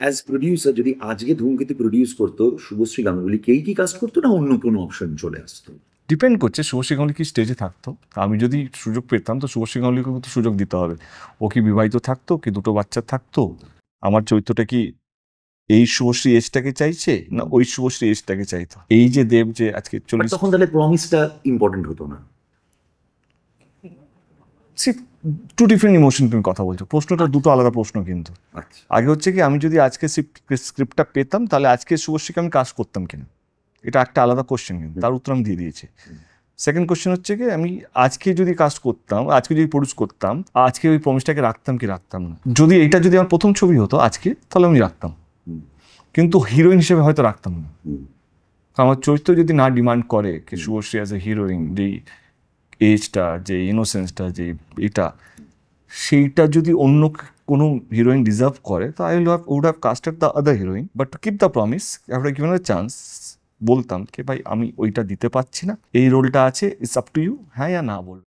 As producer যদি আজকে ধূমকেতু প্রডিউস করতো শুভশ্রী গাঙ্গুলি, কেই কি কাস্ট করতো না অন্য কোনো অপশন চলে আসতো? ডিপেন্ড করছে শুভশ্রী গাঙ্গুলি কি স্টেজে থাকতো। আমি যদি সুযোগ পেতাম তো শুভশ্রী গাঙ্গুলিকে তো সুযোগ দিতে হবে। ও কি বিবাহিত থাকতো, কি দুটো বাচ্চা থাকতো, আমার চরিত্রটা কি এই শুভশ্রী এজটাকে চাইছে না ওই শুভশ্রী এজটাকে চাইতো। এই যে দেব যে আজকে But তখন তাহলে প্রমিসটা ইম্পর্টেন্ট হতো না? টু ডিফারেন্ট ইমোশন তুমি কথা বলছো, প্রশ্নটা দুটো আলাদা প্রশ্ন কিন্তু। আচ্ছা, আগে হচ্ছে কি আমি যদি আজকে স্ক্রিপ্টটা পেতাম তাহলে আজকে শুভশ্রীকে আমি কাজ করতাম কিনা, এটা একটা আলাদা কোশ্চেন, কিন্তু তার উত্তর আমি দিয়ে দিয়েছি। সেকেন্ড কোশ্চেন হচ্ছে কি আমি আজকে যদি কাস্ট করতাম, আজকে যদি প্রডিউস করতাম, আজকে ওই প্রমিসটাকে রাখতাম কি রাখতাম না। যদি এটা যদি আমার প্রথম ছবি হতো আজকে তাহলে আমি রাখতাম, কিন্তু হিরোইন হিসেবে হয়তো রাখতাম না। আমার চরিত্র যদি না ডিমান্ড করে কি শুভশ্রী অ্যাজ এ হিরোইন, যেই এজটা, যে ইনোসেন্সটা, যে এটা, সেইটা যদি অন্য কোনো হিরোইন ডিজার্ভ করে তো I would have casted the other heroine. But to keep the promise, after given a chance, বলতাম কি ভাই আমি ওইটা দিতে পারছি না, এই রোলটা আছে, ইটস আপ টু ইউ, হ্যাঁ ইয়া না বলবো।